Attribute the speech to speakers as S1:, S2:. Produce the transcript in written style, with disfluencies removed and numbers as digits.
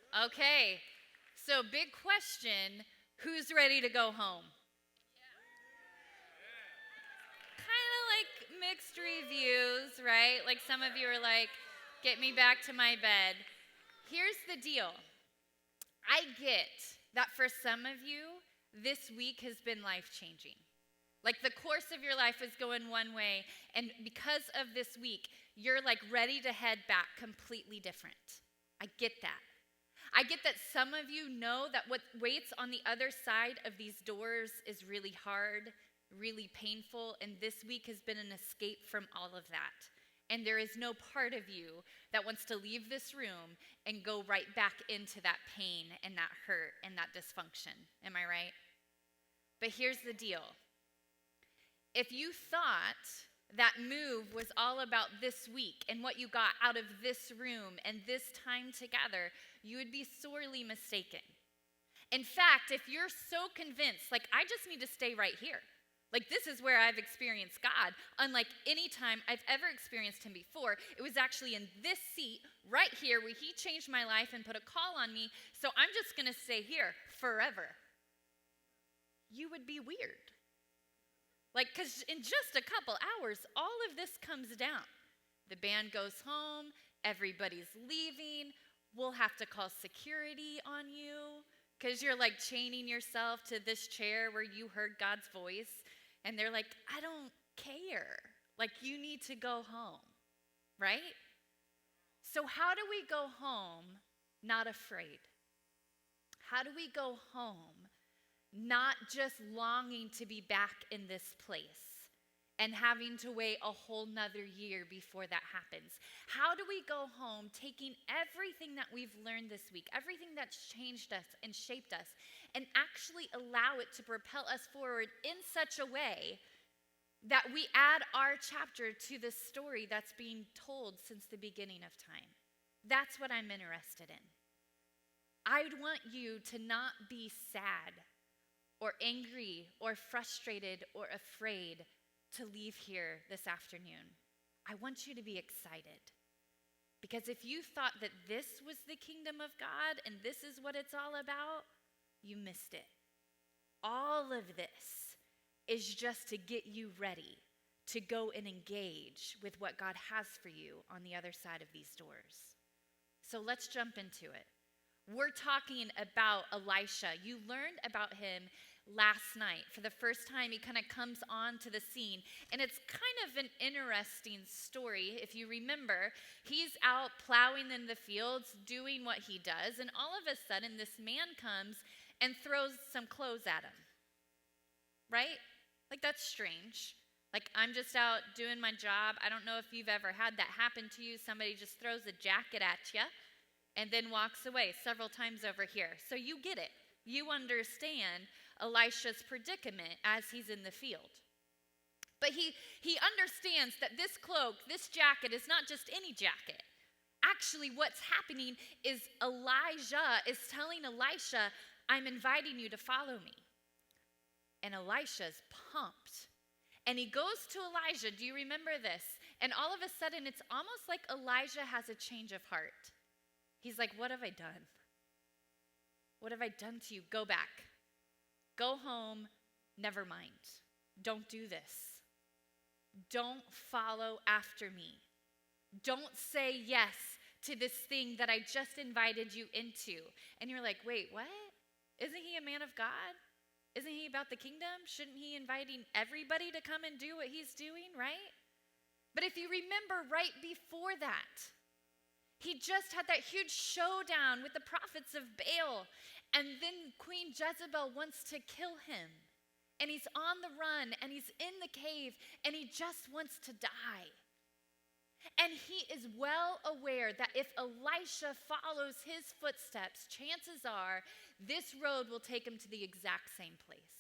S1: Okay, so big question, who's ready to go home? Kind of like mixed reviews, right? Like some of you are like, get me back to my bed. Here's the deal. I get that for some of you, this week has been life changing. Like the course of your life is going one way, and because of this week, you're like ready to head back completely different. I get that. I get that some of you know that what waits on the other side of these doors is really hard, really painful, and this week has been an escape from all of that. And there is no part of you that wants to leave this room and go right back into that pain and that hurt and that dysfunction. Am I right? But here's the deal. If you thought that move was all about this week and what you got out of this room and this time together, you would be sorely mistaken. In fact, if you're so convinced, like, I just need to stay right here, like, this is where I've experienced God, unlike any time I've ever experienced him before, it was actually in this seat right here where he changed my life and put a call on me, so I'm just going to stay here forever. You would be weird. Like, because in just a couple hours, all of this comes down. The band goes home, everybody's leaving, we'll have to call security on you because you're like chaining yourself to this chair where you heard God's voice, and they're like, I don't care. Like, you need to go home, right? So how do we go home not afraid? How do we go home not just longing to be back in this place and having to wait a whole nother year before that happens? How do we go home taking everything that we've learned this week, everything that's changed us and shaped us, and actually allow it to propel us forward in such a way that we add our chapter to the story that's being told since the beginning of time? That's what I'm interested in. I want you to not be sad or angry or frustrated or afraid to leave here this afternoon. I want you to be excited. Because if you thought that this was the kingdom of God and this is what it's all about, you missed it. All of this is just to get you ready to go and engage with what God has for you on the other side of these doors. So let's jump into it. We're talking about Elisha. You learned about him last night. For the first time, he kind of comes onto the scene. And it's kind of an interesting story. If you remember, he's out plowing in the fields, doing what he does. And all of a sudden, this man comes and throws some clothes at him. Right? Like, that's strange. Like, I'm just out doing my job. I don't know if you've ever had that happen to you. Somebody just throws a jacket at you and then walks away several times over here. So you get it. You understand Elisha's predicament as he's in the field. But he understands that this cloak, this jacket, is not just any jacket. Actually, what's happening is Elijah is telling Elisha, I'm inviting you to follow me. And Elisha's pumped. And he goes to Elijah. Do you remember this? And all of a sudden, it's almost like Elijah has a change of heart. He's like, what have I done? What have I done to you? Go back. Go home. Never mind. Don't do this. Don't follow after me. Don't say yes to this thing that I just invited you into. And you're like, wait, what? Isn't he a man of God? Isn't he about the kingdom? Shouldn't he inviting everybody to come and do what he's doing, right? But if you remember right before that, he just had that huge showdown with the prophets of Baal. And then Queen Jezebel wants to kill him. And he's on the run, and he's in the cave, and he just wants to die. And he is well aware that if Elisha follows his footsteps, chances are this road will take him to the exact same place.